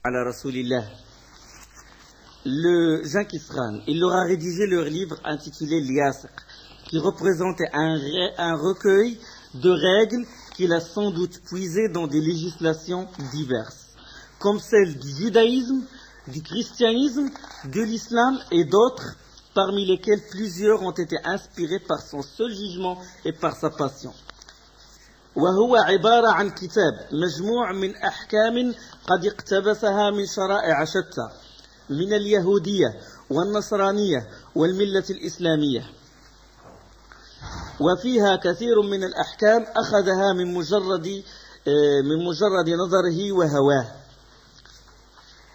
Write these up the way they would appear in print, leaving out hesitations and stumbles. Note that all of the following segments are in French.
ala Rasulillah. Le Jenkins Khan, il leur a rédigé leur livre intitulé L'Yasr, qui représentait un recueil de règles qu'il a sans doute puisées dans des législations diverses, comme celles du judaïsme, du christianisme, de l'islam et d'autres, parmi lesquelles plusieurs ont été inspirés par son seul jugement et par sa passion. وهو عبارة عن كتاب مجموع من أحكام قد اقتبسها من شرائع شتى من اليهودية والنصرانية والملة الإسلامية، وفيها كثير من الأحكام أخذها من مجرد نظره وهواه.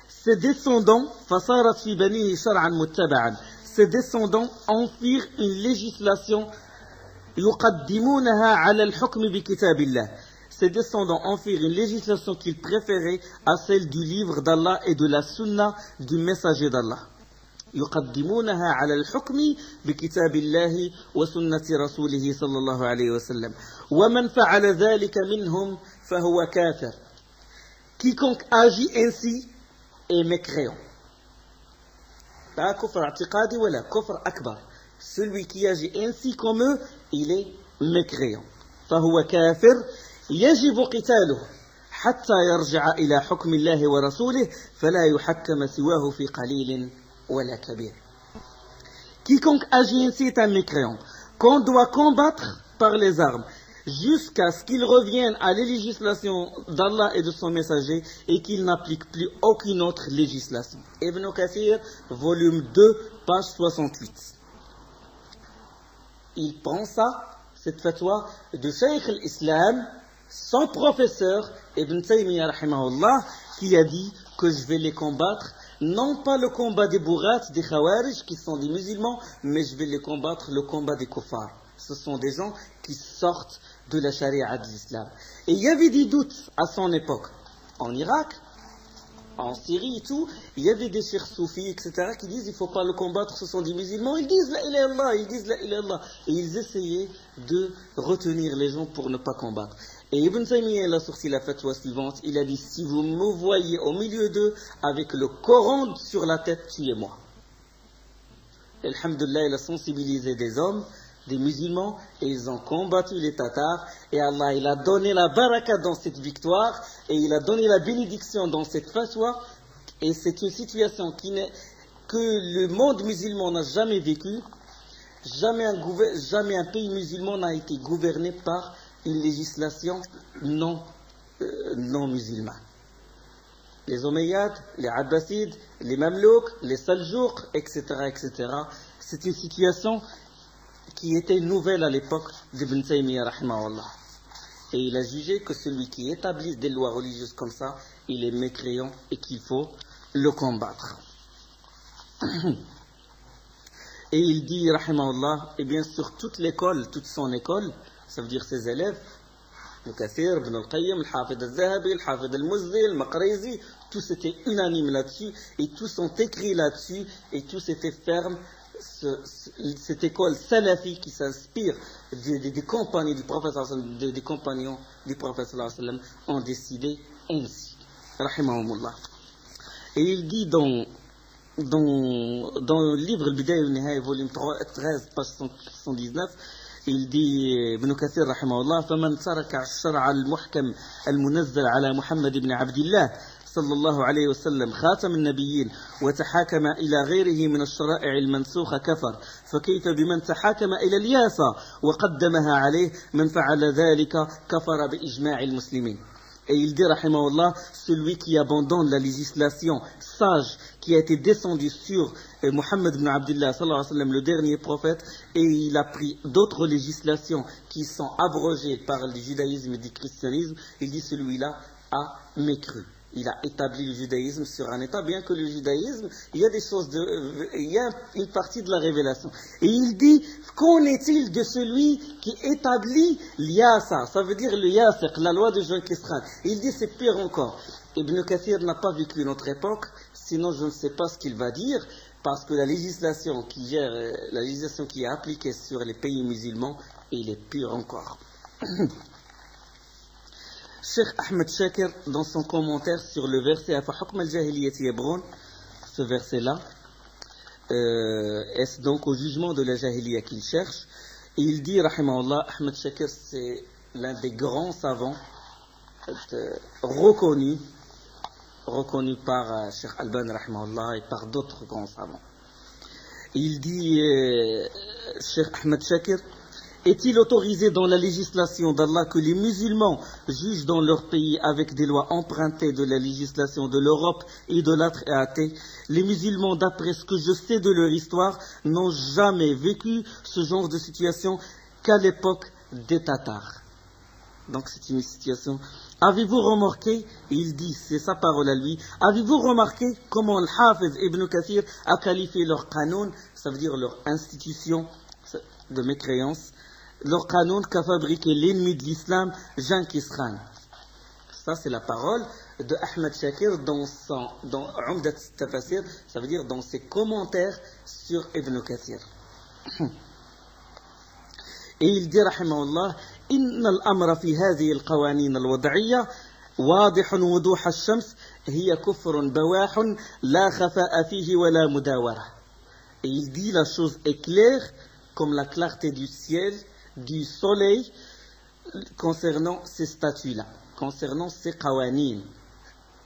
Ses descendants, فصارت في بنيه شرعا متبعا. Ses descendants en firent une législation يقدمونها على الحكم بكتاب الله. Ses descendants en firent une législation qu'ils préféraient à celle du livre d'Allah et de la sunna du messager d'Allah. يقدمونها على الحكم بكتاب الله وسنة رسوله صلى الله عليه وسلم. ومن فعل ذلك منهم فهو كافر. Quiconque agit ainsi est mécréant. Pas kufr i'tiqadi wala kufr akbar. Celui qui agit ainsi comme eux, il est mécréant. فهو كافر يجب قتاله حتى يرجع إلى حكم الله ورسوله فلا يحكم سواه في قليل ولا كبير. Quiconque agit ainsi est un mécréant qu'on doit combattre par les armes jusqu'à ce qu'il revienne à la législation d'Allah et de son messager et qu'il n'applique plus aucune autre législation. Ibn Kathir, volume 2, page 68. Il prend ça, cette fatwa de Shaykh al-Islam, son professeur, Ibn Taymiyyah rahimahullah, qui a dit que je vais les combattre, non pas le combat des bourrats, des khawarij, qui sont des musulmans, mais je vais les combattre le combat des kuffars. Ce sont des gens qui sortent de la charia de l'islam. Et il y avait des doutes à son époque. En Irak, en Syrie et tout, il y avait des cheikhs soufis, etc., qui disent il ne faut pas le combattre, ce sont des musulmans. Ils disent la ilaha illallah, ils disent la ilaha illallah. Et ils essayaient de retenir les gens pour ne pas combattre. Et Ibn Taymiyyah il a sorti la fatwa suivante. Il a dit si vous me voyez au milieu d'eux avec le Coran sur la tête, tuez-moi. Alhamdulillah, il a sensibilisé des hommes, des musulmans, et ils ont combattu les Tatars, et Allah il a donné la baraka dans cette victoire, et il a donné la bénédiction dans cette fatwa, et c'est une situation que le monde musulman n'a jamais vécue. Jamais un pays musulman n'a été gouverné par une législation non musulmane. Les Omeyyades, les Abbasides, les Mamelouks, les Saljuks, etc., etc. C'est une situation qui était nouvelle à l'époque d'Ibn Taymiyyah rahimahullah. Et il a jugé que celui qui établit des lois religieuses comme ça, il est mécréant et qu'il faut le combattre. Et il dit rahimahullah, et bien sûr toute son école, ça veut dire ses élèves, Ibn Kathir, Ibn al-Qayyim, al-Hafid al-Zahabi, al-Hafid al-Muzzi, al-Maqrizi, tous étaient unanimes là-dessus, et tous ont écrit là-dessus, et tous étaient fermes. Cette école salafi qui s'inspire des compagnons du prophète, des compagnons du prophète ont décidé ainsi. Rahimahumullah. Et il dit dans le livre Al-Bidaya al-Nihaya, volume 13, page 119, il dit Ibn Kathir rahimahullah فمن ترك الشرع المحكم المنزل على محمد بن عبد الله صلى الله عليه وسلم خاتم النبيين وتحاكم إلى غيره من الشرائع المنسوخة كفر فكيف بمن تحاكم إلى الياسة وقدمها عليه من فعل ذلك كفر بإجماع المسلمين. Et il dit, rahimahullah, celui qui abandonne la législation sage qui a été descendue sur Muhammad ibn Abdullah, sallallahu alayhi wa sallam, le dernier prophète, et il a pris d'autres législations qui sont abrogées par le judaïsme et le christianisme, il dit celui-là a mécru. Il a établi le judaïsme sur un état, bien que le judaïsme, il y a des choses il y a une partie de la révélation. Et il dit, qu'en est-il de celui qui établit l'yasa, ça veut dire le yasiq, la loi de Jenkins Khan. Il dit, c'est pire encore. Ibn Kathir n'a pas vécu notre époque, sinon je ne sais pas ce qu'il va dire, parce que la législation qui est appliquée sur les pays musulmans, il est pire encore. Cheikh Ahmed Shakir, dans son commentaire sur le verset Afahukm al-Jahiliyyati yabghun, ce verset-là, est-ce donc au jugement de la Jahiliya qu'il cherche? Et il dit, rahimahullah, Ahmed Shakir, c'est l'un des grands savants reconnus par Cheikh Albani, rahimahullah, et par d'autres grands savants. Il dit, Cheikh Ahmed Shakir, est-il autorisé dans la législation d'Allah que les musulmans jugent dans leur pays avec des lois empruntées de la législation de l'Europe et de l'autre athée? Les musulmans, d'après ce que je sais de leur histoire, n'ont jamais vécu ce genre de situation qu'à l'époque des Tatars. Donc c'est une situation. Avez-vous remarqué, il dit, c'est sa parole à lui, avez-vous remarqué comment le Hafiz Ibn Kathir a qualifié leur qanoun, ça veut dire leur institution de mécréance, leur qanoun qu'a fabriqué l'ennemi de l'islam, Genghis Khan. Ça c'est la parole de Ahmed Shakir dans Umdat al-Tafasir, ça veut dire dans ses commentaires sur Ibn Kathir. Et il dit, rahimahullah, إن الأمر في هذه القوانين الوضعية واضح وضوح الشمس هي كفر بواح لا خفاء فيه ولا مداورة. Et il dit la chose est claire comme la clarté du ciel, du soleil, concernant ces statuts-là, concernant ces qawanin,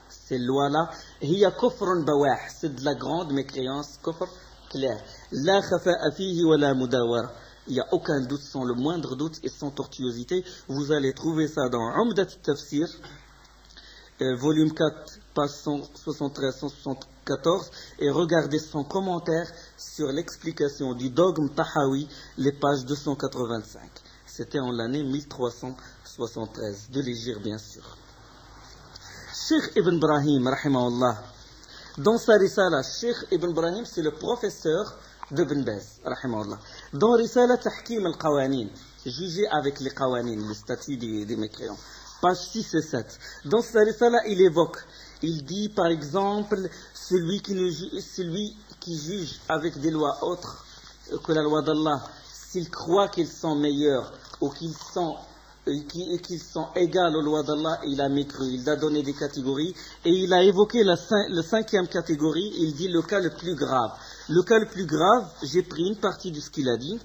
ces lois-là. هي كفر بواح, c'est de la grande mécréance, kufr clair. لا خفاء فيه ولا مداورة. Il n'y a aucun doute, sans le moindre doute et sans tortuosité. Vous allez trouver ça dans Umdat al-Tafsir, volume 4, page 173-174, et regardez son commentaire sur l'explication du dogme Tahawi, les pages 285. C'était en l'année 1373, de l'Hégire bien sûr. Cheikh Ibn Ibrahim, rahimahullah, dans sa risala, Cheikh Ibn Ibrahim, c'est le professeur d'Ibn Baz, rahimahullah. Dans Risala Tahkim al-Qawanin, jugé avec les qawanin, les statuts des mécréants, page 6 et 7. Dans sa Risala, il évoque, il dit par exemple, celui qui juge avec des lois autres que la loi d'Allah, s'il croit qu'ils sont meilleurs ou qu'ils sont égales aux lois d'Allah, il a mécru, il a donné des catégories, et il a évoqué la cinquième catégorie, il dit le cas le plus grave. Le cas le plus grave, j'ai pris une partie de ce qu'il a dit,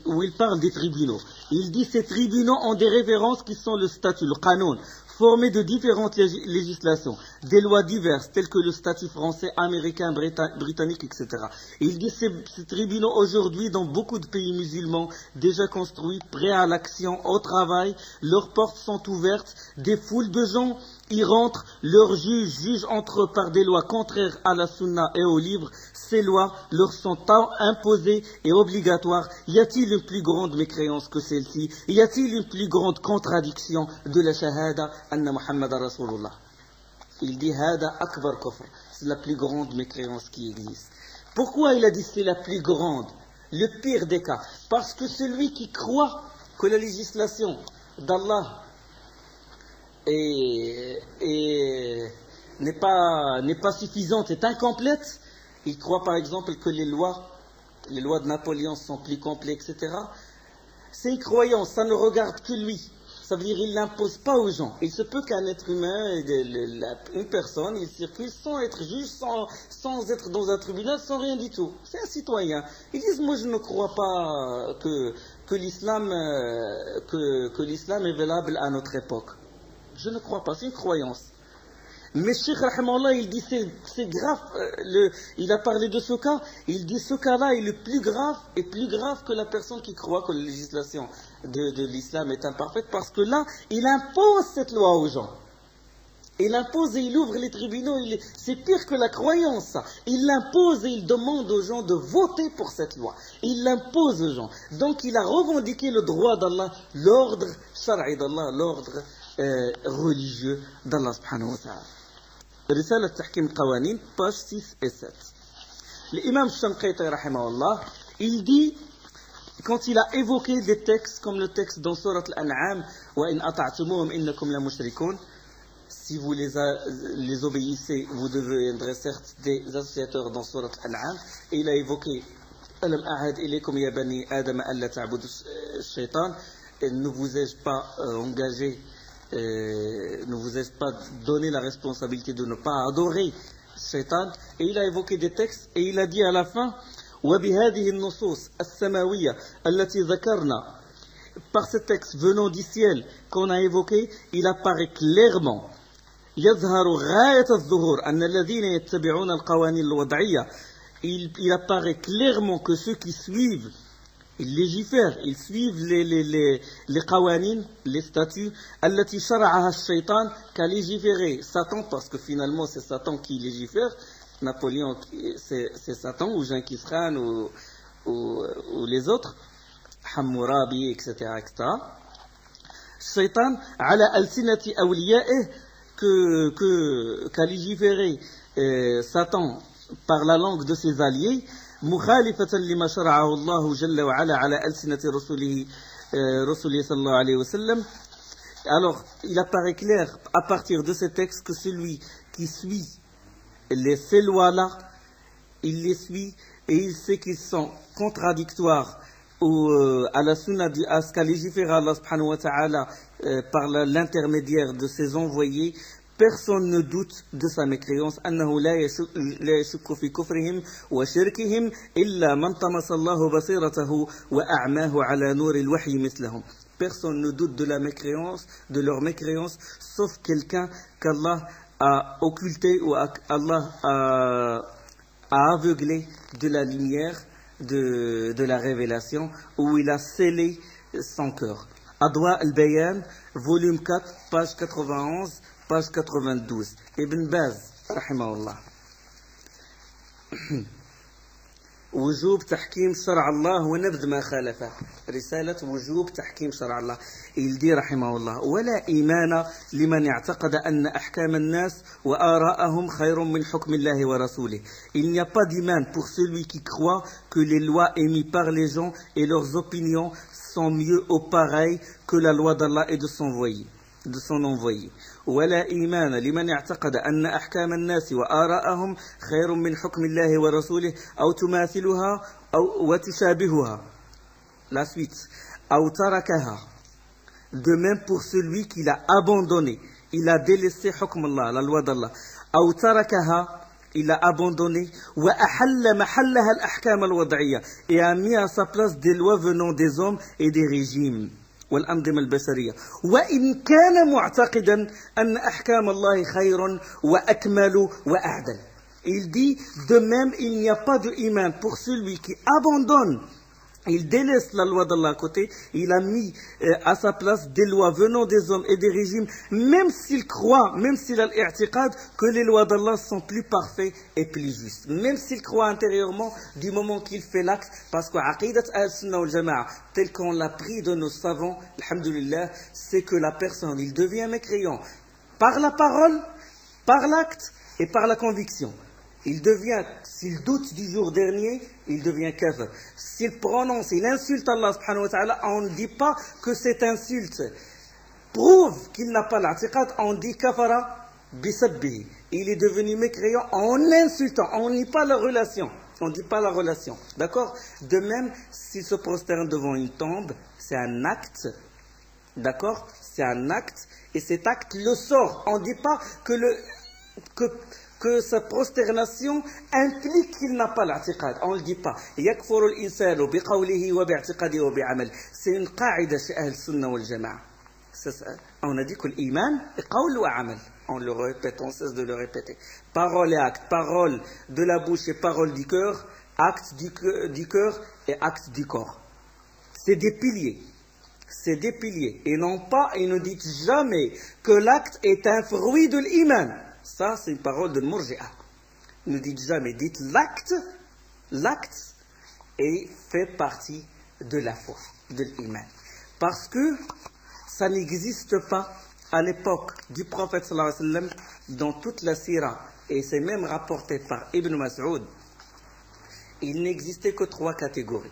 où il parle des tribunaux. Il dit ces tribunaux ont des références qui sont le statut, le canon, formé de différentes législations, des lois diverses, telles que le statut français, américain, britannique, etc. Il dit ces tribunaux aujourd'hui, dans beaucoup de pays musulmans, déjà construits, prêts à l'action, au travail, leurs portes sont ouvertes, des foules de gens y rentrent, leurs juges jugent entre eux par des lois contraires à la sunna et au livre. Ces lois leur sont imposées et obligatoires. Y a-t-il une plus grande mécréance que celle-ci? Y a-t-il une plus grande contradiction de la shahada anna Muhammad Rasulullah? Il dit hada akbar kufr, c'est la plus grande mécréance qui existe. Pourquoi il a dit c'est la plus grande, le pire des cas? Parce que celui qui croit que la législation d'Allah n'est pas suffisante, est incomplète, il croit par exemple que les lois de Napoléon sont plus complètes, etc. C'est une croyance, ça ne regarde que lui. Ça veut dire qu'il ne l'impose pas aux gens. Il se peut qu'un être humain, une personne, il circule sans être juge, sans être dans un tribunal, sans rien du tout. C'est un citoyen. Ils disent, moi je ne crois pas que l'islam est valable à notre époque. Je ne crois pas, c'est une croyance. Mais Cheikh Rahimahullah, il dit c'est grave, il a parlé de ce cas, il dit ce cas-là est plus grave que la personne qui croit que la législation de l'islam est imparfaite, parce que là, il impose cette loi aux gens. Il impose et il ouvre les tribunaux, c'est pire que la croyance, ça. Il l'impose et il demande aux gens de voter pour cette loi. Il l'impose aux gens. Donc il a revendiqué le droit d'Allah, l'ordre shar'i d'Allah, l'ordre religieux d'Allah subhanahu wa ta'ala. Risala Tahkim al-Qawanin, page 6 et 7. L'imam Shanqayti, rahimahullah, il dit, quand il a évoqué des textes comme le texte dans Surat al-An'am, wa in ata'tumuhum innakum la mushrikun, si vous les obéissez, vous deviendrez certes des associateurs dans Surat al-An'am, et il a évoqué alam a'ad ilaykum ya bani adam alla ta'budu ash-shaytan, ne vous ai-je pas engagé ne vous ai-je pas donné la responsabilité de ne pas adorer Shaitan? Et il a évoqué des textes et il a dit à la fin وبهذه النصوص السماوية التي ذكرنا. Par ce texte venant du ciel qu'on a évoqué, il apparaît clairement يظهر غاية الظهور أن الذين يتبعون القوانين الوضعية. Il apparaît clairement que ceux qui suivent, ils légifèrent, ils suivent les qawanin, les statuts, التي شرعها الشيطان, qu'a légiféré Satan, parce que finalement c'est Satan qui légifère. Napoléon, c'est Satan, ou Genghis Khan, ou les autres, Hammurabi, etc. Shaitan, ala al-sinati awliya'ih, qu'a légiféré Satan par la langue de ses alliés, مخالفة لما شرعه الله جل وعلا على ألسنة رسوله صلى الله عليه وسلم. Alors, il apparaît clair à partir de ces textes que celui qui suit ces lois-là, il les suit et il sait qu'ils sont contradictoires à la sunna, à ce qu'a légiféré Allah subhanahu wa ta'ala par l'intermédiaire de ses envoyés. Personne ne doute de sa mécréance. أنه لا يشك في كفرهم وشركهم إلا من طمس الله بصيرته وأعماه على نور الوحي مثلهم. Personne ne doute de la mécréance, de leur mécréance, sauf quelqu'un qu'Allah a occulté ou Allah a aveuglé de la lumière de la révélation, où il a scellé son cœur. Adwa al-Bayan, volume 4, page 91, page 92. Ibn Baz, rahimahullah. وجوب تحكيم شرع الله ونبذ ما خالفه. رسالة وجوب تحكيم شرع الله. Il dit رحمه الله ولا إيمان لمن اعتقد أن أحكام الناس وآراءهم خير من حكم الله ورسوله. Il n'y a pas d'iman pour celui qui croit que les lois émises par les gens et leurs opinions sont mieux au pareil que la loi d'Allah et de son envoyé. ولا إيمان لمن اعتقد أن أحكام الناس وآراءهم خير من حكم الله ورسوله أو تماثلها أو وتشابهها. La suite. أو تركها. De même pour celui qui l'a abandonné, il a délaissé حكم الله, la loi d'Allah. أو تركها, il a abandonné وأحل محلها الأحكام الوضعية, et a mis à sa place des lois venant des hommes et des régimes. والأنظمة البشرية وإن كان معتقدا أن أحكام الله خير وأكمل وأعدل. Il dit de même il n'y a pas de iman pour celui qui abandonne, il délaisse la loi d'Allah à côté, il a mis à sa place des lois venant des hommes et des régimes, même s'il croit, même s'il a l'i'tiqad que les lois d'Allah sont plus parfaites et plus justes, même s'il croit intérieurement du moment qu'il fait l'acte, parce que aqidat al-sunnah wal-jama'a, tel qu'on l'a pris de nos savants, alhamdulillah, c'est que la personne, il devient mécréant par la parole, par l'acte et par la conviction. Il devient, s'il doute du jour dernier, il devient kafir. S'il prononce, il insulte Allah subhanahu wa ta'ala, on ne dit pas que cette insulte prouve qu'il n'a pas l'a'tiqad, on dit kafara bisabbihi. Il est devenu mécréant en insultant, on ne dit pas la relation. On ne dit pas la relation. D'accord? De même, s'il se prosterne devant une tombe, c'est un acte. D'accord? C'est un acte. Et cet acte le sort. On ne dit pas que sa prosternation implique qu'il n'a pas l'a'tiqad. On ne le dit pas. يكفر الإنسان بقوله وباعتقاده وبعمله. C'est une qaïda chez Ahl Sunnah wal Jama'a. On a dit que l'iman est qawl wa amal. On le répète, on cesse de le répéter. Parole et acte. Parole de la bouche et parole du cœur. Acte du cœur et acte du corps. C'est des piliers. C'est des piliers. Et non pas, et ne dites jamais que l'acte est un fruit de l'iman. Ça, c'est une parole de Murji'a. Ne dites jamais, dites l'acte fait partie de la foi, de l'iman. Parce que ça n'existe pas à l'époque du prophète sallallahu alayhi wa sallam, dans toute la sira, et c'est même rapporté par Ibn Mas'ud, il n'existait que 3 catégories.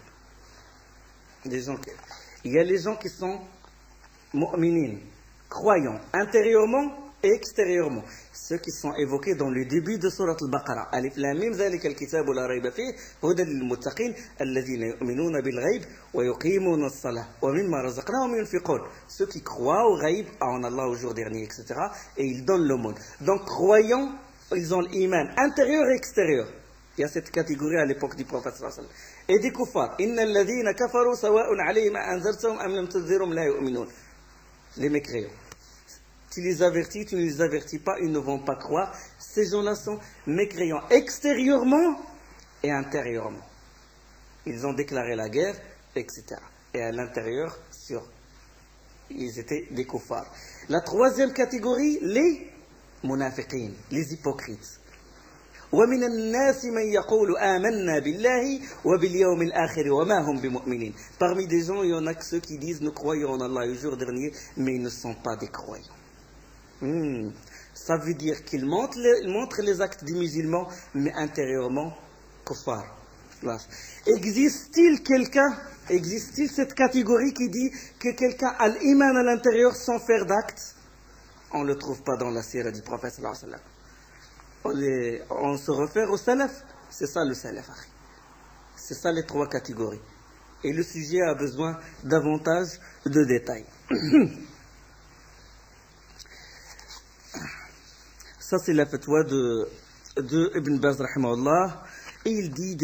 Il y a les gens qui sont mu'minin, croyants, intérieurement, et extérieurement. Ceux qui sont évoqués dans le début de Surat al-Baqarah. Alif Lam Mim ذلك الكتاب لا ريب فيه هدى للمتقين الذين يؤمنون بالغيب ويقيمون الصلاة ومما رزقناهم ينفقون. Ceux qui croient au ghaib, en Allah au jour dernier, etc. et ils donnent l'aumône. Donc croyants, ils ont l'iman intérieur et extérieur. Il y a cette catégorie à l'époque du prophète sallallahu alayhi wa sallam. Et des kuffars. Inna alladhina kafaru sawa'un alayhim anzartahum am lam tunzirhum la yu'minun. Les mécréants. Tu les avertis, tu ne les avertis pas, ils ne vont pas croire. Ces gens-là sont mécréants extérieurement et intérieurement. Ils ont déclaré la guerre, etc. Et à l'intérieur, ils étaient des kuffars. La troisième catégorie, les munafiqin, les hypocrites. ومن الناس من يقول آمنا بالله وباليوم الآخر وما هم بمؤمنين. Parmi des gens, il y en a que ceux qui disent nous croyons en Allah le jour dernier, mais ils ne sont pas des croyants. Ça veut dire qu'ils montrent les actes des musulmans, mais intérieurement, kuffar. Existe-t-il cette catégorie qui dit que quelqu'un a l'iman à l'intérieur sans faire d'actes? On ne le trouve pas dans la sira du prophète sallallahu alayhi wa sallam. On se réfère au salaf, c'est ça le salaf. C'est ça les trois catégories. Et le sujet a besoin davantage de détails. Ça c'est la fatwa de Ibn Baz rahimahullah. Et il dit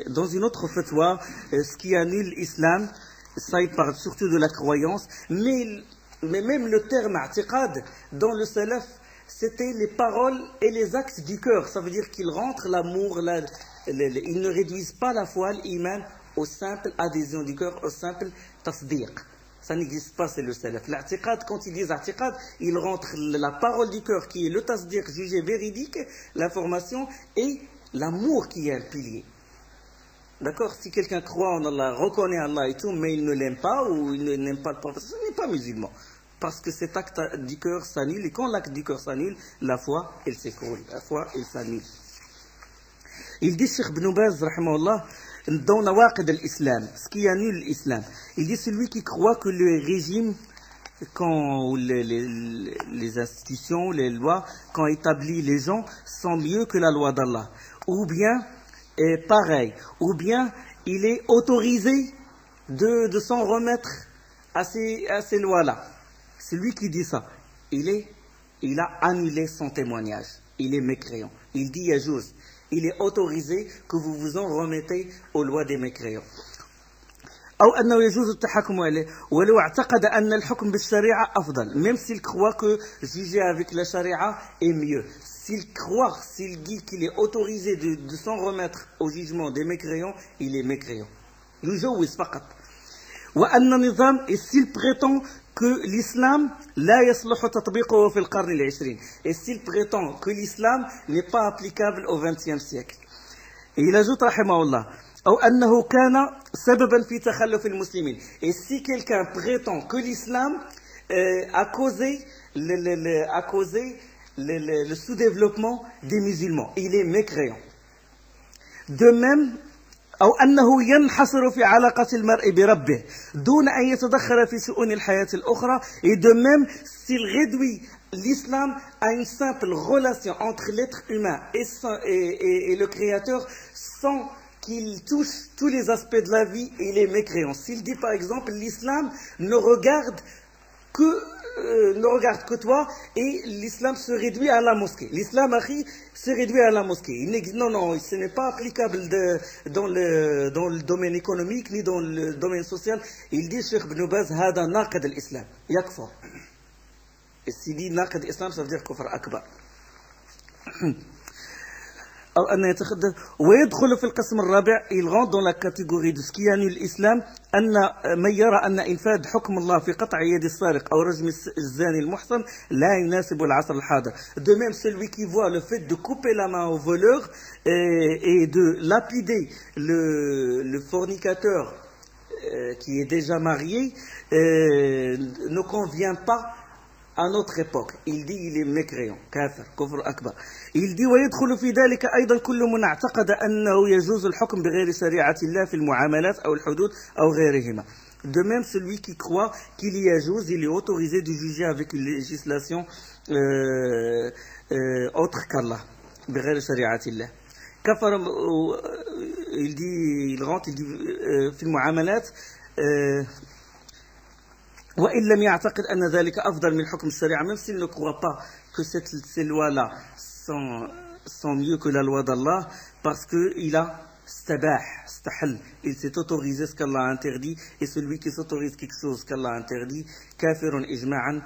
dans une autre fatwa, ce qui annule l'islam, ça il parle surtout de la croyance, mais même le terme i'tiqad dans le salaf, c'était les paroles et les actes du cœur. Ça veut dire qu'ils rentrent l'amour, ils ne réduisent pas la foi, l'iman, aux simple adhésion du cœur, au simple tasdiq. Ça n'existe pas, c'est le salaf. L'a'tiqad, quand ils disent i'tiqad, ils rentrent la parole du cœur qui est le tasdiq jugé véridique, l'information, et l'amour qui est un pilier. D'accord? Si quelqu'un croit en Allah, reconnaît Allah et tout, mais il ne l'aime pas ou il n'aime pas le prophète, ce n'est pas musulman. Parce que cet acte du cœur s'annule, et quand l'acte du cœur s'annule, la foi, elle s'écroule. La foi, elle s'annule. Il dit, Cheikh Ibn Baz, rahimahullah, dans Nawaqid al-Islam, ce qui annule l'islam, il dit celui qui croit que le régime, quand les institutions, les lois, quand établit les gens, sont mieux que la loi d'Allah. Ou bien, pareil, ou bien il est autorisé de s'en remettre à ces lois-là. Celui qui dit ça, il a annulé son témoignage. Il est mécréant. Il dit yajouz. Il est autorisé que vous vous en remettez aux lois des mécréants. أو أنه يجوز التحكم عليه ولو اعتقد أن الحكم بالشريعة أفضل. Même s'il croit que juger avec la charia est mieux. S'il dit qu'il est autorisé de s'en remettre au jugement des mécréants, il est mécréant. يجوز فقط. وأن النظام, et s'il prétend que l'islam لا يصلح تطبيقه في القرن العشرين, et s'il prétend que l'islam n'est pas applicable au XXe siècle. Et il ajoute رحمه الله أو أنه كان سببا في تخلف المسلمين, et si quelqu'un prétend que l'islam a causé le sous-développement des musulmans, il est mécréant. De même, أو أنه ينحصر في علاقة المرء بربه دون أن يتدخل في شؤون الحياة الأخرى, et de même s'il réduit l'islam à une simple relation entre l'être humain et le Créateur sans qu'il touche tous les aspects de la vie, il est mécréant. S'il dit par exemple l'islam ne regarde que toi, et l'islam se réduit à la mosquée. L'islam se réduit à la mosquée. Non, ce n'est pas applicable dans le domaine économique ni dans le domaine social. Il dit Cheikh Ibn Baz, hada naqid al-islam, yakfar. Et s'il dit naqid al-islam, ça veut dire kufr akbar. أو أن يتخذ ويدخل في القسم الرابع, il rentre dans la catégorie de ce qui annule l'islam, أن من يرى أن إنفاذ حكم الله في قطع يد السارق أو رجم الزاني المحصن لا يناسب العصر الحاضر. De même, celui qui voit le fait de couper la main au voleur et de lapider le fornicateur qui est déjà marié ne convient pas à notre époque. Il dit il est mécréant, kafir, kufr akbar. Il dit ويدخل في ذلك أيضا كل من اعتقد أنه يجوز الحكم بغير شريعة الله في المعاملات أو الحدود أو غيرهما. De même, celui qui croit qu'il y a chose, il est autorisé de juger avec une législation autre qu'Allah. بغير شريعة الله. كفر il rentre في المعاملات وإن لم يعتقد أن ذلك أفضل من حكم الشريعة, même s'il ne croit pas que ces lois-là sont mieux que la loi d'Allah, parce qu'il a stahal, il s'est autorisé ce qu'Allah a interdit, et celui qui s'autorise quelque chose qu'Allah a interdit, كافر إجماعا,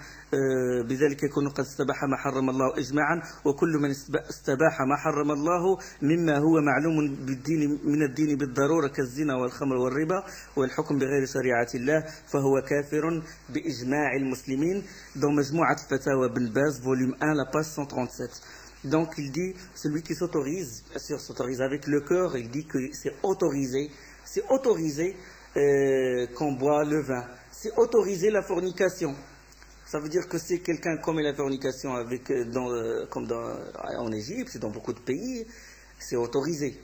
بذلك يكون قد استباح ما حرم الله إجماعا, وكل من استباح ما حرم الله مما هو معلوم بالدين من الدين بالضرورة كالزنا والخمر والربا والحكم بغير شريعة الله فهو كافر بإجماع المسلمين. Dans مجموعة الفتاوى بن باز volume 1 la page 137. Donc il dit, celui qui s'autorise, bien sûr s'autorise avec le cœur, il dit que c'est autorisé qu'on boit le vin, c'est autorisé la fornication. Ça veut dire que si quelqu'un commet la fornication comme en Égypte, c'est dans beaucoup de pays, c'est autorisé.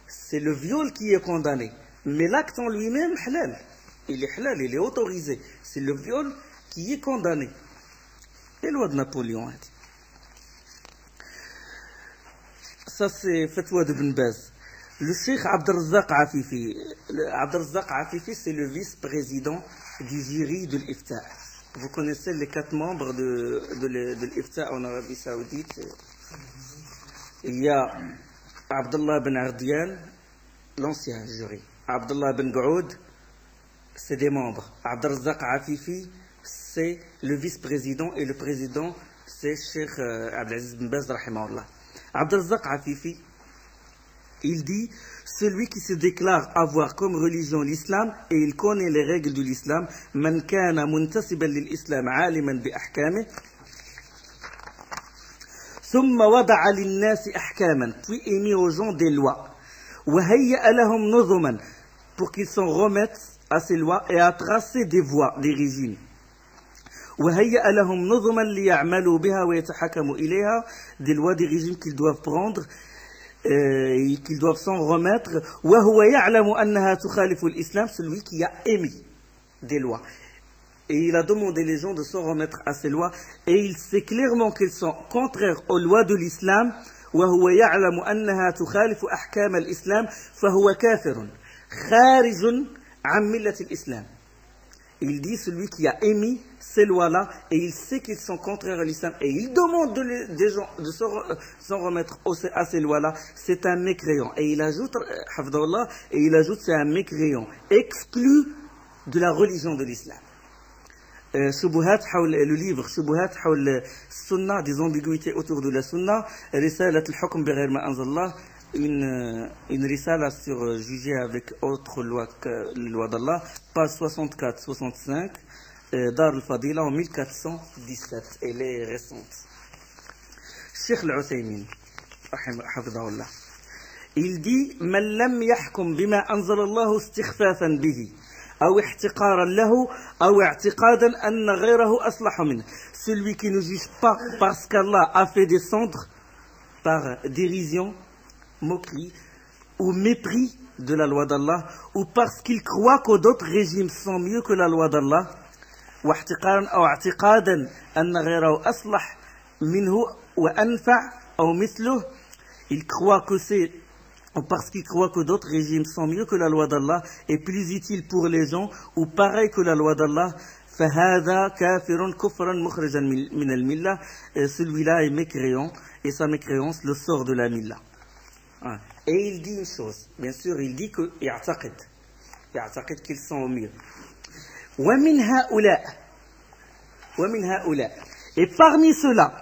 C'est le viol qui est condamné. Mais l'acte en lui-même, halal. Il est halal, il est autorisé. C'est le viol qui est condamné. Les lois de Napoléon a dit. Ça c'est Fatwa de Ibn Baz. Le Cheikh Abdelrazak Afifi. Abdelrazak Afifi, c'est le vice-président du jury de l'Ifta. Vous connaissez les 4 membres de l'Ifta en Arabie Saoudite. Il y a Abdullah Ben Ardian, l'ancien jury. Abdullah Ben Gaoud, c'est des membres. Abdelrazak Afifi, c'est le vice-président, et le président, c'est Cheikh Abdelaziz Ben Baz, rahimahullah. Abdelrazak Afifi, il dit, celui qui se déclare avoir comme religion l'islam et il connaît les règles de l'islam, man kana muntasiban lil islam aliman bi ahkamih, thumma wada'a lin nasi ahkaman, puis émis aux gens des lois, wa hayya lahum nuzuman, pour qu'ils s'en remettent à ces lois et à tracer des voies, des régimes. وهيأ لهم نظما ليعملوا بها ويتحكموا إليها, des lois, des régimes qu'ils doivent prendre et qu'ils doivent s'en remettre. وهو يعلم أنها تخالف الإسلام, celui qui a émis des lois et il a demandé les gens de s'en remettre à ces lois et il sait clairement qu'elles sont contraires aux lois de l'islam. وهو يعلم أنها تخالف أحكام الإسلام فهو كافر خارج عن ملة الإسلام. Il dit, celui qui a émis ces lois-là, et il sait qu'ils sont contraires à l'islam, et il demande des gens de s'en remettre à ces lois-là, c'est un mécréant. Et il ajoute, c'est un mécréant, exclu de la religion de l'islam. Le livre Shubuhat Hawl Sunna, des ambiguïtés autour de la Sunna, Risalat al-Hukm bighayr ma anzalallah, une risala sur juger avec autre loi que les lois d'Allah, page 64-65, Dar al-Fadila en 1417, elle est récente. Cheikh al-Uthaymin, hafidahullah, il dit, man lam yahkum bima anzalallahu istighfafan bihi, أو احتقارا له أو اعتقادا أن غيره أصلح منه. Celui qui ne juge pas parce qu'Allah a fait descendre par dérision, moquerie ou mépris de la loi d'Allah, ou parce qu'il croit que d'autres régimes sont mieux que la loi d'Allah, واحتقارا أو اعتقادا أن غيره أصلح منه وأنفع أو مثله, il croit que c'est ou parce qu'il croit que d'autres régimes sont mieux que la loi d'Allah et plus utiles pour les gens ou pareil que la loi d'Allah, فهذا كافر كفرا مخرجا من الملة, celui-là est mécréant et sa mécréance le sort de la milla. Et il dit une chose, bien sûr, il dit que يعتقد qu'ils sont au mieux. ومن هؤلاء, et parmi ceux-là,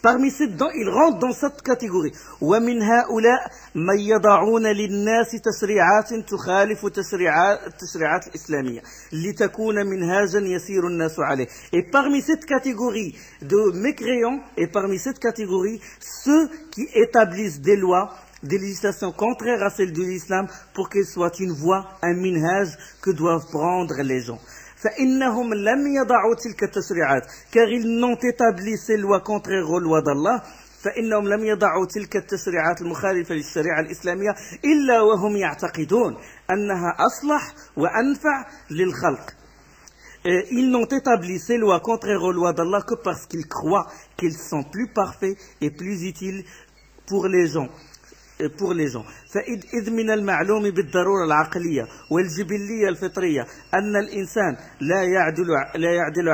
parmi ces dents, il rentre dans cette catégorie. ومن هؤلاء من يضعون للناس تشريعات تخالف التشريعات الإسلامية لتكون منهاجا يسير الناس عليه. Et parmi cette catégorie de mécréants, et parmi cette catégorie, ceux qui établissent des lois, des législations contraires à celles de l'islam pour qu'elles soient une voie, un minhaj que doivent prendre les gens. فإنهم لم يضعوا تلك التشريعات, car ils n'ont établi ces lois contraires aux lois d'Allah, فإنهم لم يضعوا تلك التشريعات المخالفة للشريعة الإسلامية إلا وهم يعتقدون أنها أصلح وأنفع للخلق. Ils n'ont établi ces lois contraires aux lois d'Allah que parce qu'ils croient qu'ils sont plus parfaits et plus utiles pour les gens. فإذ من المعلوم بالضرورة العقلية والجبلية الفطرية أن الإنسان لا يعدل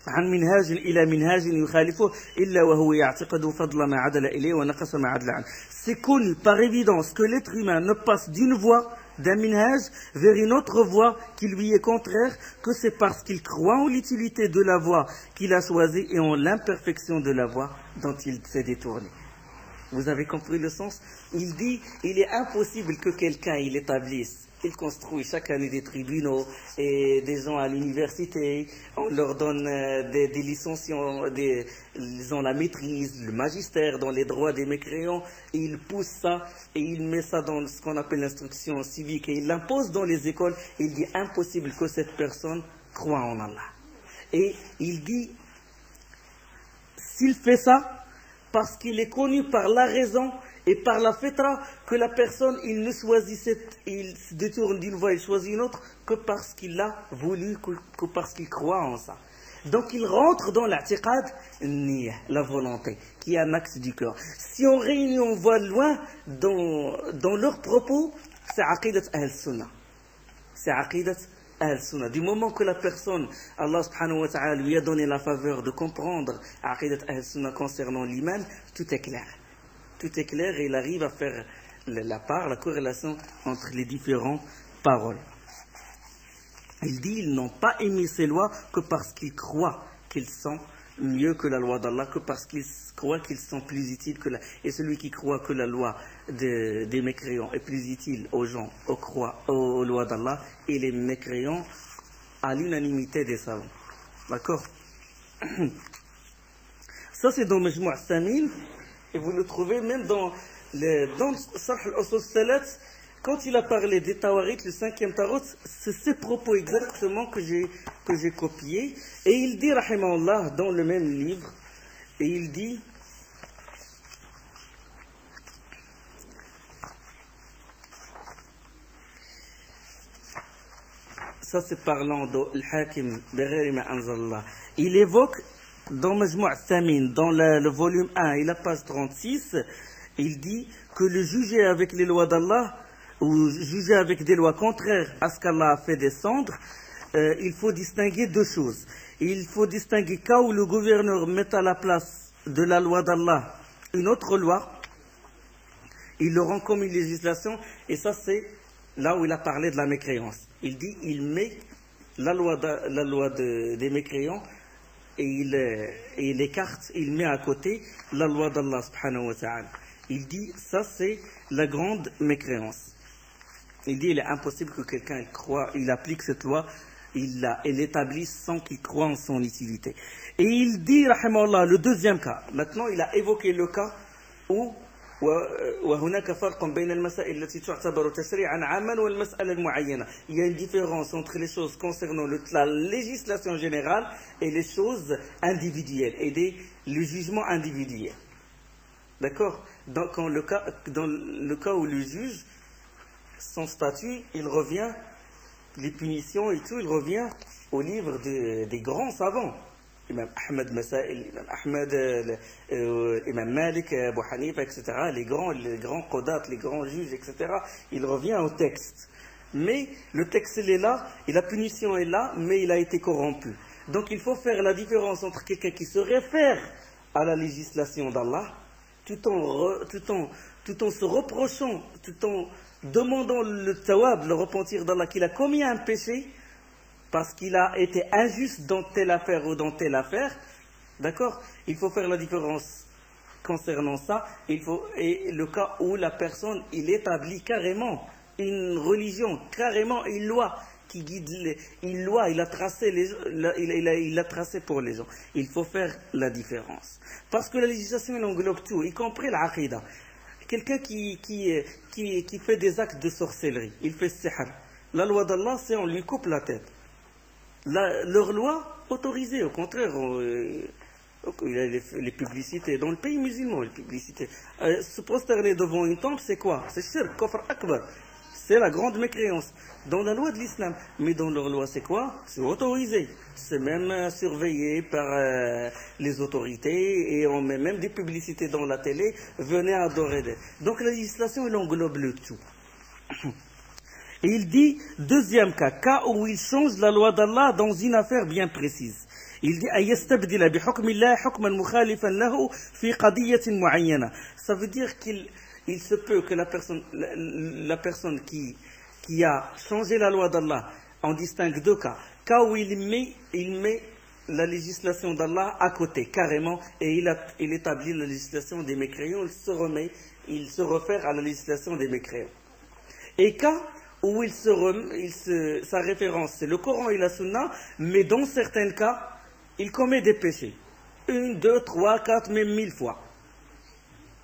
عن منهاج إلى منهاج يخالفه إلا وهو يعتقد فضل ما عدل إليه ونقص ما عدل عنه. C'est connu par évidence que l'être humain ne passe d'une voie, d'un minhaj, vers une autre voie qui lui est contraire, que c'est parce qu'il croit en l'utilité de la voie qu'il a choisie et en l'imperfection de la voie dont il s'est détourné. Vous avez compris le sens? Il dit, il est impossible que quelqu'un il établisse, il construit chaque année des tribunaux et des gens à l'université, on leur donne des licenciants, ils ont la maîtrise, le magistère dans les droits des mécréants, et il pousse ça et il met ça dans ce qu'on appelle l'instruction civique et il l'impose dans les écoles. Il dit impossible que cette personne croie en Allah. Et il dit, s'il fait ça, parce qu'il est connu par la raison et par la fitra que la personne, il ne choisit, il se détourne d'une voie, il choisit une autre que parce qu'il a voulu, que parce qu'il croit en ça. Donc il rentre dans l'a'tiqad, la volonté, qui est un axe du cœur. Si on réunit, on voit loin dans leurs propos, c'est aqidat al-sunnah. C'est aqidat al-sunnah. Du moment que la personne, Allah subhanahu wa ta'ala lui a donné la faveur de comprendre aqidat al-sunnah concernant l'iman, tout est clair. Tout est clair et il arrive à faire la corrélation entre les différentes paroles. Il dit, ils n'ont pas émis ces lois que parce qu'ils croient qu'ils sont mieux que la loi d'Allah, que parce qu'ils croient qu'ils sont plus utiles que la... Et celui qui croit que la loi des mécréants est plus utile aux gens, aux lois d'Allah, et les mécréants à l'unanimité des savants. D'accord? Ça c'est dans Majmou' al-Thamin, et vous le trouvez même dans Sharh al-Usul Salat. Quand il a parlé des Tawarit, le 5e Tarot, c'est ces propos exactement que j'ai copiés. Et il dit, rahimahullah, dans le même livre, et il dit, ça c'est parlant de Al-Hakim, Bighayri ma anzalallah. Il évoque dans Majmou' al-Thamin, dans le volume 1 et la page 36, il dit que le juger avec les lois d'Allah, ou juger avec des lois contraires à ce qu'Allah a fait descendre, il faut distinguer deux choses. Il faut distinguer cas où le gouverneur met à la place de la loi d'Allah une autre loi, il le rend comme une législation, et ça c'est là où il a parlé de la mécréance. Il dit, il met la loi des mécréants et il écarte, il met à côté la loi d'Allah subhanahu wa ta'ala. Il dit, ça c'est la grande mécréance. Il dit, il est impossible que quelqu'un il applique cette loi, il l'établisse sans qu'il croie en son utilité. Et il dit, rahimahullah, le deuxième cas. Maintenant, il a évoqué le cas où وهناك فرق بين المسائل التي تعتبر تشريعا عاما والمسألة المعينة. Il y a une différence entre les choses concernant la législation générale et les choses individuelles et le jugement individuel. D'accord? Dans le cas où le juge, son statut, il revient, les punitions et tout, il revient au livre des grands savants. Imam Ahmed Masail, Imam Ahmed, Imam Malik, Abu Hanifa, etc. Les grands Qodat, les grands juges, etc. Il revient au texte. Mais le texte, il est là, et la punition est là, mais il a été corrompu. Donc il faut faire la différence entre quelqu'un qui se réfère à la législation d'Allah, tout en se reprochant, tout en demandant le tawab, le repentir d'Allah, qu'il a commis un péché, parce qu'il a été injuste dans telle affaire ou dans telle affaire, d'accord? Il faut faire la différence concernant ça. Et le cas où la personne, il établit carrément une religion, carrément une loi qui guide il a tracé il a tracé pour les gens. Il faut faire la différence. Parce que la législation, elle englobe tout, y compris l'aqida. Quelqu'un qui fait des actes de sorcellerie, il fait sihr. La loi d'Allah, c'est on lui coupe la tête. Leur loi autorisée, au contraire, il y a les publicités dans le pays musulman, les publicités. Se prosterner devant une tombe, c'est quoi? C'est shirk, kofr akbar. C'est la grande mécréance dans la loi de l'islam. Mais dans leur loi, c'est quoi? C'est autorisé. C'est même surveillé par les autorités et on met même des publicités dans la télé. Venez adorer. Donc la législation, elle englobe le tout. Et il dit, deuxième cas où il change la loi d'Allah dans une affaire bien précise. Il dit, ça veut dire qu'il se peut que la personne qui a changé la loi d'Allah en distingue deux cas. Cas où il met la législation d'Allah à côté, carrément, et il établit la législation des mécréants, il se réfère à la législation des mécréants. Et cas où sa référence, c'est le Coran et la Sunna, mais dans certains cas, il commet des péchés. 1, 2, 3, 4, même 1000 fois.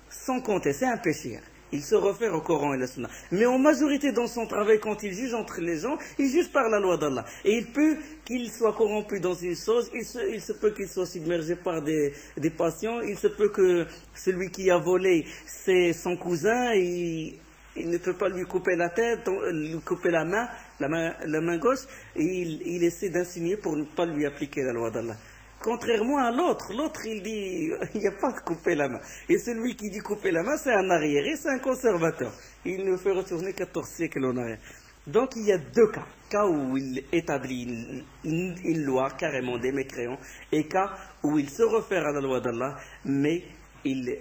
Sans compter, c'est un péché. Il se réfère au Coran et la Sunna. Mais en majorité, dans son travail, quand il juge entre les gens, il juge par la loi d'Allah. Et il peut qu'il soit corrompu dans une chose, il se peut qu'il soit submergé par des passions, il se peut que celui qui a volé, c'est son cousin, il ne peut pas lui couper la tête, lui couper la main gauche, et il essaie d'insinuer pour ne pas lui appliquer la loi d'Allah. Contrairement à l'autre il dit, il n'y a pas de couper la main. Et celui qui dit couper la main, c'est un arriéré, c'est un conservateur. Il ne fait retourner 14 siècles en arrière. Donc il y a deux cas où il établit une loi carrément des mécréants, et cas où il se réfère à la loi d'Allah, mais il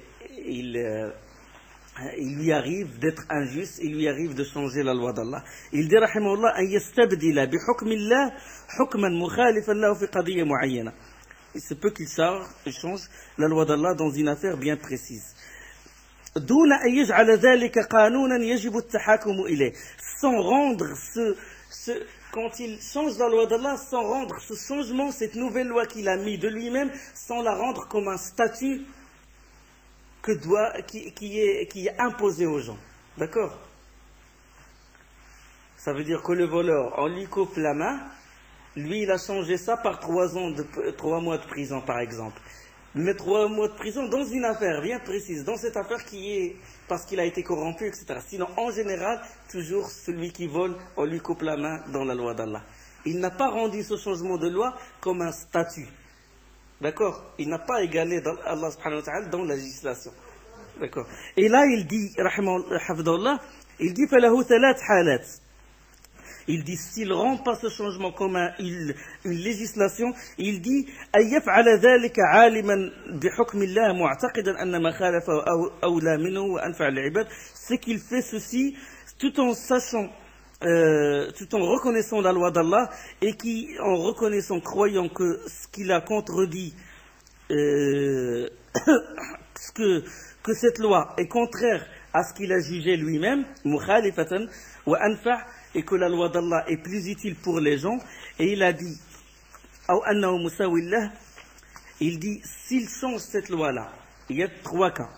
lui arrive d'être injuste, il lui arrive de changer la loi d'Allah. Il dit, rahimahullah, an yastabdila bi hukmillah hukman mukhalifan lahu fi qadiyya muayyana. Il se peut qu'il change la loi d'Allah dans une affaire bien précise. دون أن يجعل ذلك قانونا يجب التحاكم إليه. Sans rendre quand il change la loi d'Allah, sans rendre ce changement, cette nouvelle loi qu'il a mis de lui-même, sans la rendre comme un statut qui est imposé aux gens. D'accord? Ça veut dire que le voleur, on lui coupe la main, lui il a changé ça par 3 mois de prison par exemple. Mais 3 mois de prison dans une affaire bien précise, dans cette affaire qui est parce qu'il a été corrompu, etc. Sinon, en général, toujours celui qui vole, on lui coupe la main dans la loi d'Allah. Il n'a pas rendu ce changement de loi comme un statut. D'accord? Il n'a pas égalé Allah subhanahu wa ta'ala dans la législation. D'accord? Et là, il dit, hafidallah, il dit, falahu thalat halat. Il dit, s'il ne rend pas ce changement comme une législation, il dit, أَيَّفْعَلَ ذَلِكَ عَالِمًا بِحُكْمِ اللَّهِ مُعْتَقِدًا أَنَّ مَا خَالَفَهُ أَوْلَى مِنْهُ وَأَنْفَعَ الْعِبَادِ. C'est qu'il fait ceci tout en sachant, tout en reconnaissant la loi d'Allah et en reconnaissant, croyant que ce qu'il a contredit, que cette loi est contraire à ce qu'il a jugé lui-même, مُخَالِفَةً وَأَنْفَعَ, et que la loi d'Allah est plus utile pour les gens, et il a dit, il dit, s'il change cette loi-là, il y a 3 cas.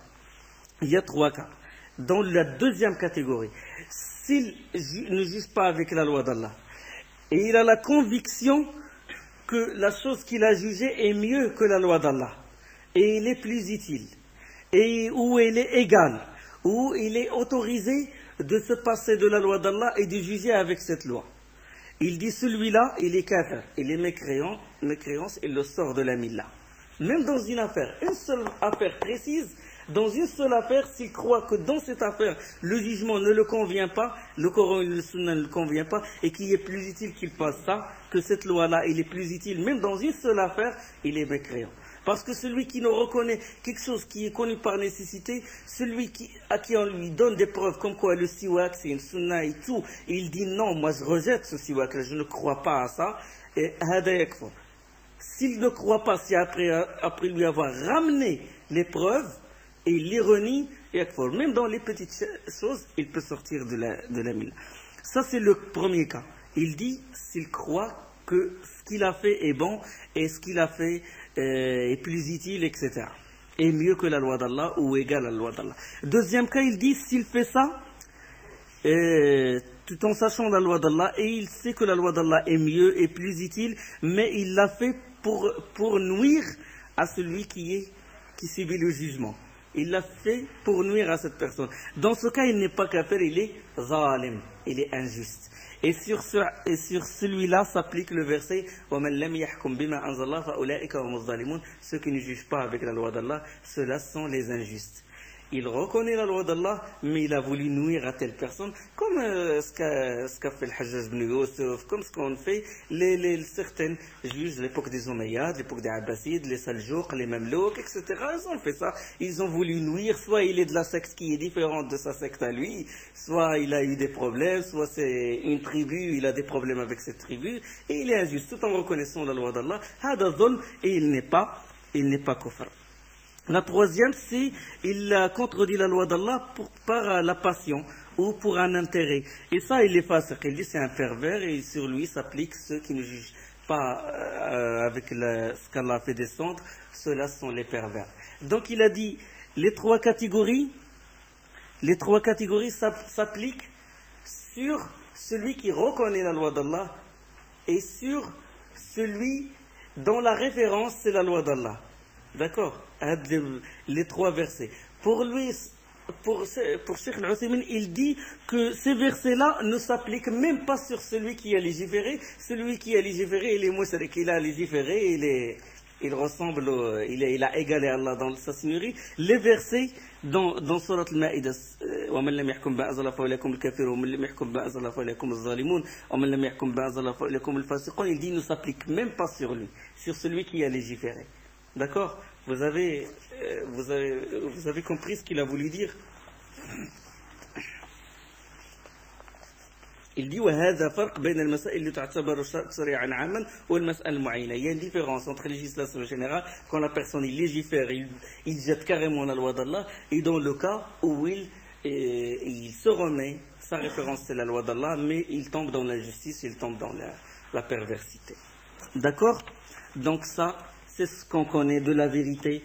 Dans la deuxième catégorie, s'il ne juge pas avec la loi d'Allah, et il a la conviction que la chose qu'il a jugée est mieux que la loi d'Allah, et il est plus utile, et où elle est égale, où il est autorisé de se passer de la loi d'Allah et de juger avec cette loi. Il dit, celui-là, il est kafir, il est mécréance, il le sort de la milla. Même dans une affaire, une seule affaire précise, dans une seule affaire, s'il croit que dans cette affaire, le jugement ne le convient pas, le Coran et le Sunna ne le convient pas, et qu'il est plus utile qu'il fasse ça, que cette loi-là, il est plus utile, même dans une seule affaire, il est mécréant. Parce que celui qui ne reconnaît quelque chose qui est connu par nécessité, celui à qui on lui donne des preuves comme quoi le siwak c'est une sunna et tout, et il dit non, moi je rejette ce siwak là, je ne crois pas à ça, et hada yakfur. S'il ne croit pas, si après lui avoir ramené les preuves et l'ironie, yakfur. Même dans les petites choses, il peut sortir de la mille. Ça c'est le premier cas. Il dit s'il croit que ce qu'il a fait est bon et ce qu'il a fait est plus utile, etc. Et mieux que la loi d'Allah ou égal à la loi d'Allah. Deuxième cas, il dit s'il fait ça, tout en sachant la loi d'Allah, et il sait que la loi d'Allah est mieux et plus utile, mais il l'a fait pour nuire à celui qui subit le jugement. Il l'a fait pour nuire à cette personne. Dans ce cas, il n'est pas kafir, il est zalim, il est injuste. Et sur celui-là s'applique le verset وَمَنْ لَمْ يَحْكُمْ بِمَا أَنزَلَ اللَّهُ فَأُولَٰئِكَ هُمُ الظَّالِمُونَ. Ceux qui ne jugent pas avec la loi d'Allah, ceux-là sont les injustes. Il reconnaît la loi d'Allah, mais il a voulu nuire à telle personne, comme ce qu'a fait le Hajjaj ibn Yusuf, comme ce qu'ont fait certains juges de l'époque des Omeyyades, l'époque des Abbasides, les Saljouk, les Mamelouks, etc. Ils ont fait ça. Ils ont voulu nuire, soit il est de la secte qui est différente de sa secte à lui, soit il a eu des problèmes, soit c'est une tribu, il a des problèmes avec cette tribu, et il est injuste, tout en reconnaissant la loi d'Allah. Hada dhulm, et il n'est pas kufr. La troisième, c'est il contredit la loi d'Allah par la passion ou pour un intérêt. Et ça, il est facile. Il dit c'est un pervers et sur lui s'appliquent ceux qui ne jugent pas avec ce qu'Allah a fait descendre. Ceux-là sont les pervers. Donc il a dit les trois catégories s'appliquent sur celui qui reconnaît la loi d'Allah et sur celui dont la référence c'est la loi d'Allah. D'accord? Les trois versets. Pour Cheikh Al-Uthaymin, il dit que ces versets-là ne s'appliquent même pas sur celui qui a légiféré. Celui qui a légiféré, il est mushrik, il a légiféré, il ressemble, il a égalé Allah dans sa seigneurie. Les versets dans Surat Al-Ma'idah, وَمَنْ لَمْ يَحْكُمْ بِمَا أَنزَلَ اللَّهُ فَأُولَٰئِكَ هُمُ الْكَافِرُونَ وَمَنْ لَمْ يَحْكُمْ بِمَا أَنزَلَ اللَّهُ فَأُولَٰئِكَ هُمُ الظَّالِمُونَ وَمَنْ لَمْ يَحْكُمْ بِمَا أَنزَلَ اللَّهُ فَأُولَٰئِكَ هُمُ الْفَاسِقُونَ. Il dit ne s'applique même pas sur lui, sur celui qui a légiféré. D'accord? Vous avez compris ce qu'il a voulu dire? Il dit وهذا فرق بين المسائل اللي تعتبر شريعة عاما والمسألة المعينة. Il y a une différence entre législation générale, quand la personne il légifère, il jette carrément la loi d'Allah, et dans le cas où il se remet, sa référence c'est la loi d'Allah, mais il tombe dans l'injustice, il tombe dans la perversité. D'accord? Donc ça, c'est ce qu'on connaît de la vérité,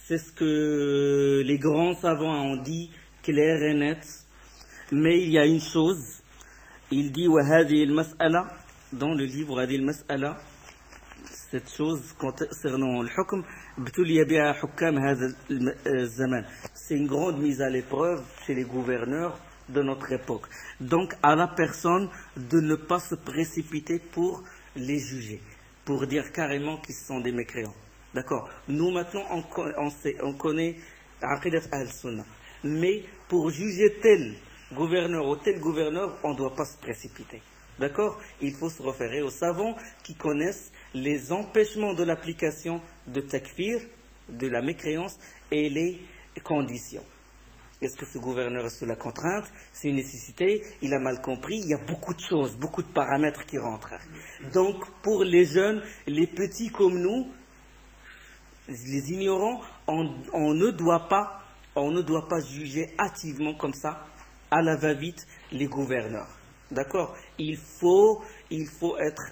c'est ce que les grands savants ont dit, clair et net. Mais il y a une chose, il dit وهذه المسألة dans le livre هذه المسألة, cette chose concernant le hukm, ابتلي بها حكام هذا الزمان. C'est une grande mise à l'épreuve chez les gouverneurs de notre époque. Donc à la personne de ne pas se précipiter pour les juger, pour dire carrément qu'ils sont des mécréants. D'accord? Nous maintenant on connaît Aqidat al-Sunnah. Mais pour juger tel gouverneur ou tel gouverneur, on ne doit pas se précipiter. D'accord? Il faut se référer aux savants qui connaissent les empêchements de l'application de takfir, de la mécréance et les conditions. Est-ce que ce gouverneur est sous la contrainte? C'est une nécessité, il a mal compris, il y a beaucoup de choses, beaucoup de paramètres qui rentrent. Donc pour les jeunes, les petits comme nous, les ignorants, on ne doit pas juger hâtivement comme ça, à la va-vite, les gouverneurs. D'accord? Il faut être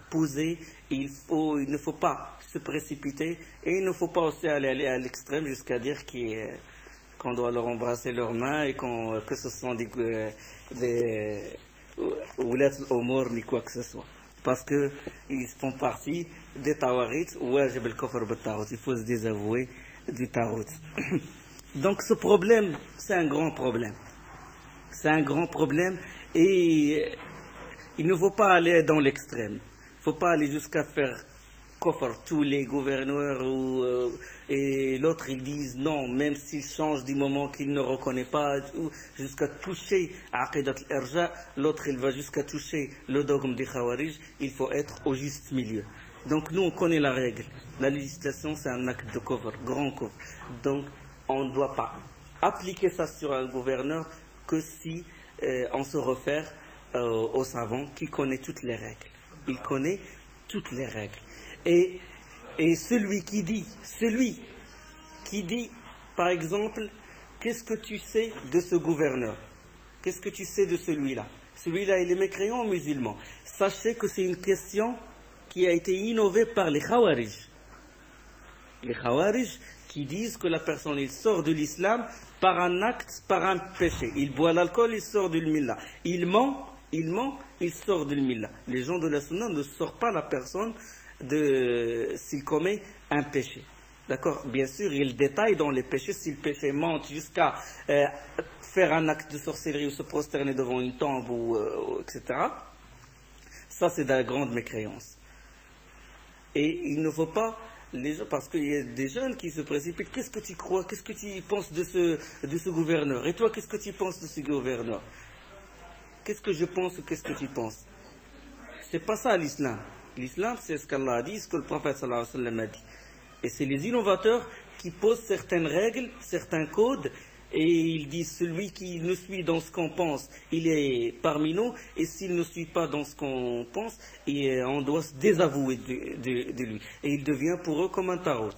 posé, il ne faut pas se précipiter, et il ne faut pas aussi aller à l'extrême jusqu'à dire qu'on doit leur embrasser leurs mains et que ce sont des oulat al-umur ni quoi que ce soit. Parce qu'ils font partie des tawarit, wajib al-kufr bit-taghut. Il faut se désavouer du taghut. Donc ce problème, c'est un grand problème. C'est un grand problème et il ne faut pas aller dans l'extrême. Il ne faut pas aller jusqu'à faire kufr tous les gouverneurs et l'autre ils disent non, même s'ils changent du moment qu'ils ne reconnaissent pas, jusqu'à toucher Aqidat al-Irja, l'autre il va jusqu'à toucher le dogme des Khawarij. Il faut être au juste milieu. Donc nous on connaît la règle. La législation c'est un acte de kufr, grand kufr. Donc on ne doit pas appliquer ça sur un gouverneur que si on se réfère au savant qui connaît toutes les règles. Il connaît toutes les règles. Et celui qui dit, par exemple, qu'est-ce que tu sais de ce gouverneur? Qu'est-ce que tu sais de celui-là? Celui-là, il est mécréant ou musulman? Sachez que c'est une question qui a été innovée par les Khawarij. Les Khawarij qui disent que la personne, il sort de l'islam par un acte, par un péché. Il boit l'alcool, il sort de l'millah. Il ment, il sort de l'millah. Les gens de la sunna ne sortent pas la personne s'il commet un péché. D'accord? Bien sûr, il détaille dans les péchés, si le péché monte jusqu'à faire un acte de sorcellerie ou se prosterner devant une tombe, etc. Ça, c'est de la grande mécréance. Et il ne faut pas, les gens, parce qu'il y a des jeunes qui se précipitent, qu'est-ce que tu crois, qu'est-ce que tu penses de ce gouverneur? Et toi, qu'est-ce que tu penses de ce gouverneur? Qu'est-ce que je pense ou qu'est-ce que tu penses? C'est pas ça l'islam. L'islam, c'est ce qu'Allah a dit, ce que le prophète sallallahu alayhi wa sallam a dit. Et c'est les innovateurs qui posent certaines règles, certains codes, et ils disent celui qui nous suit dans ce qu'on pense, il est parmi nous, et s'il ne suit pas dans ce qu'on pense, on doit se désavouer de lui. Et il devient pour eux comme un tarot.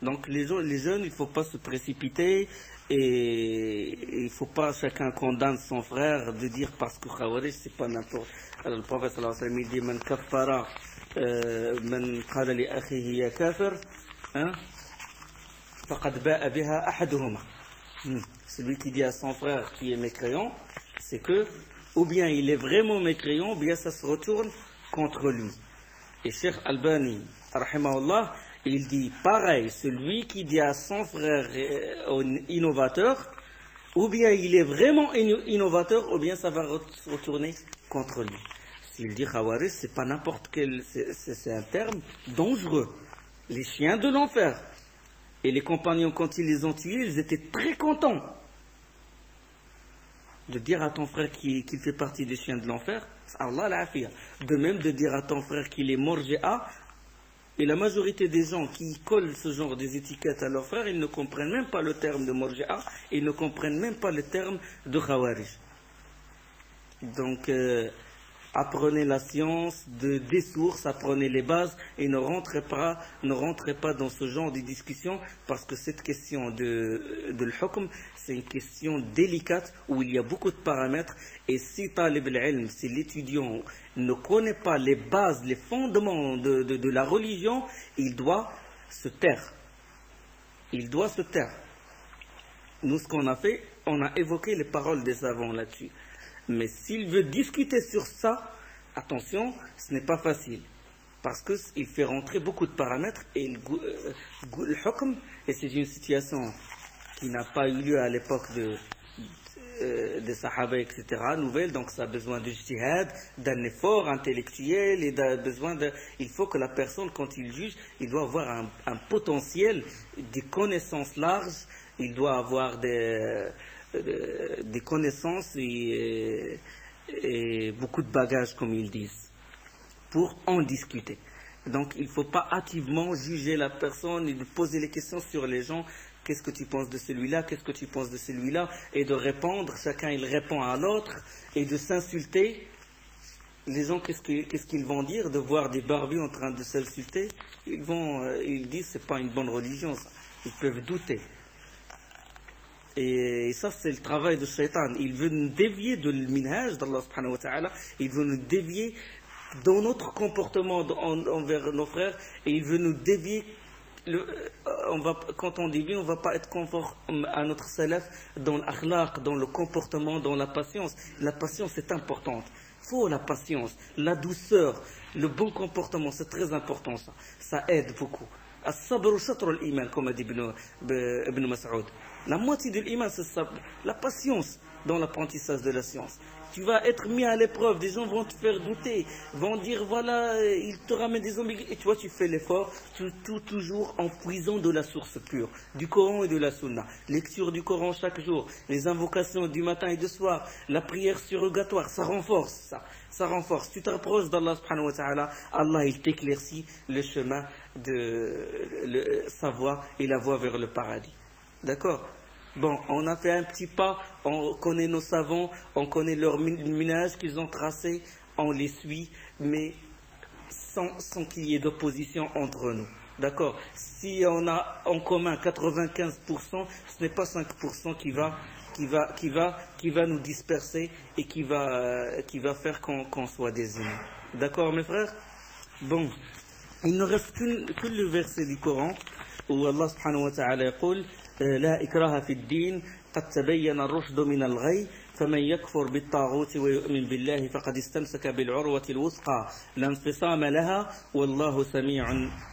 Donc les jeunes, il ne faut pas se précipiter, et il ne faut pas chacun condamne son frère de dire parce que Khawarij, c'est pas n'importe. Alors le prophète sallallahu alayhi wa sallam, il dit man kaffara man qala li akhihi ya kafir, faqad ba'a biha ahaduhuma. Celui qui dit à son frère qui est mécréant, c'est que ou bien il est vraiment mécréant, ou bien ça se retourne contre lui. Et Cheikh Albani, rahimahullah, il dit pareil, celui qui dit à son frère innovateur, ou bien il est vraiment innovateur, ou bien ça va se retourner contre lui. S'il dit Khawarij, c'est pas n'importe quel, c'est un terme dangereux. Les chiens de l'enfer. Et les compagnons, quand ils les ont tués, ils étaient très contents. De dire à ton frère qu'il fait partie des chiens de l'enfer, Allah l'afia. De même de dire à ton frère qu'il est morji'a. Et la majorité des gens qui collent ce genre des étiquettes à leurs frères, ils ne comprennent même pas le terme de morji'a, ils ne comprennent même pas le terme de Khawarij. Donc, apprenez la science des sources, apprenez les bases et ne rentrez pas dans ce genre de discussion parce que cette question de l'hukm, c'est une question délicate où il y a beaucoup de paramètres et si talib al-ilm, si l'étudiant ne connaît pas les bases, les fondements de la religion, il doit se taire. Il doit se taire. Nous, ce qu'on a fait, on a évoqué les paroles des savants là-dessus. Mais s'il veut discuter sur ça, attention, ce n'est pas facile. Parce qu'il fait rentrer beaucoup de paramètres et le hukm, et c'est une situation qui n'a pas eu lieu à l'époque des Sahaba, etc., nouvelle, donc ça a besoin de jihad, d'un effort intellectuel, et il faut que la personne, quand il juge, il doit avoir un potentiel, des connaissances larges, il doit avoir des connaissances et beaucoup de bagages, comme ils disent, pour en discuter. Donc, il ne faut pas hâtivement juger la personne et de poser les questions sur les gens. Qu'est-ce que tu penses de celui-là? Qu'est-ce que tu penses de celui-là? Et de répondre, chacun il répond à l'autre, et de s'insulter. Les gens, qu'est-ce qu'ils vont dire? De voir des barbus en train de s'insulter? Ils disent, c'est pas une bonne religion, ça. Ils peuvent douter. Et ça, c'est le travail de Shaitan. Il veut nous dévier de l'minhaj d'Allah subhanahu wa ta'ala. Il veut nous dévier dans notre comportement envers nos frères. Et il veut nous dévier. Quand on dévie, on ne va pas être conforme à notre salaf dans l'akhlaq, dans le comportement, dans la patience. La patience est importante. Il faut la patience, la douceur, le bon comportement. C'est très important ça. Ça aide beaucoup. As-sabr shatr al-iman, comme a dit Ibn Mas'ud. La moitié de l'iman, c'est ça, la patience dans l'apprentissage de la science. Tu vas être mis à l'épreuve, des gens vont te faire douter, vont dire voilà, ils te ramènent des ambiguïtés. Et toi, tu fais l'effort, toujours en puisant de la source pure, du Coran et de la Sunna. Lecture du Coran chaque jour, les invocations du matin et du soir, la prière surrogatoire, ça renforce ça. Ça renforce. Tu t'approches d'Allah subhanahu wa ta'ala, Allah il t'éclaircit le chemin de sa voie et la voie vers le paradis. D'accord? Bon, on a fait un petit pas, on connaît nos savants, on connaît leur minage qu'ils ont tracé, on les suit, mais sans qu'il y ait d'opposition entre nous. D'accord? Si on a en commun 95%, ce n'est pas 5% qui va nous disperser et qui va faire qu'on soit désunis. D'accord, mes frères? Bon, il ne reste que le verset du Coran où Allah subhanahu wa ta'ala يقول لا إكراه في الدين قد تبين الرشد من الغي فمن يكفر بالطاغوت ويؤمن بالله فقد استمسك بالعروة الوثقى لا انفصام لها والله سميع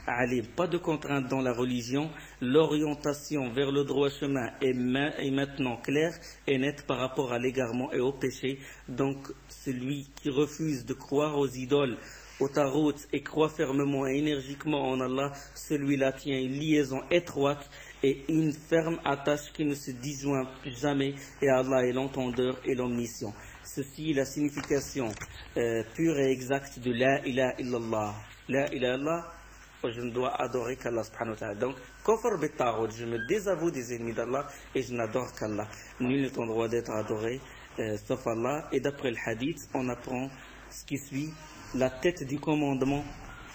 عليم. Pas de contrainte dans la religion, l'orientation vers le droit chemin est maintenant claire et nette par rapport à l'égarement et au péché. Donc celui qui refuse de croire aux idoles, au tarot et croit fermement et énergiquement en Allah, celui-là tient une liaison étroite et une ferme attache qui ne se disjoint jamais, et Allah est l'entendeur et l'omniscient. Ceci est la signification pure et exacte de La ilaha illallah. La ilaha illallah, je ne dois adorer qu'Allah subhanahu wa ta'ala. Donc, kofar bit-taghut, je me désavoue des ennemis d'Allah et je n'adore qu'Allah. Nul n'est en droit d'être adoré sauf Allah. Et d'après le hadith, on apprend ce qui suit: la tête du commandement,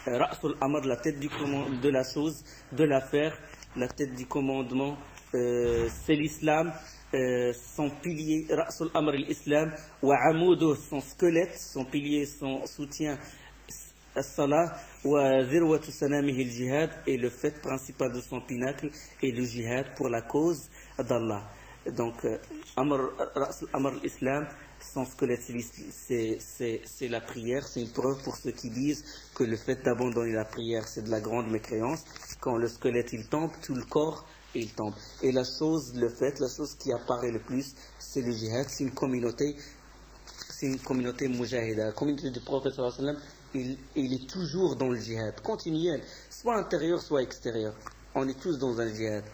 Ra'sul Amr, la tête du commandement de la chose, de l'affaire. La tête du commandement, c'est l'islam, son pilier, Ra'sul Amr l'islam, wa amoudu, son squelette, son pilier, son soutien, as-salah, wa zirwatu sanamihi al-jihad, et le fait principal de son pinacle est le jihad pour la cause d'Allah. Donc, Ra'sul Amr l'islam, son squelette, c'est la prière. C'est une preuve pour ceux qui disent que le fait d'abandonner la prière, c'est de la grande mécréance. Quand le squelette il tombe, tout le corps il tombe. Et la chose qui apparaît le plus, c'est le jihad. C'est une communauté moujahida. La communauté du prophète sallallahu alayhi wa sallam, il est toujours dans le jihad, continuel, soit intérieur, soit extérieur. On est tous dans un jihad.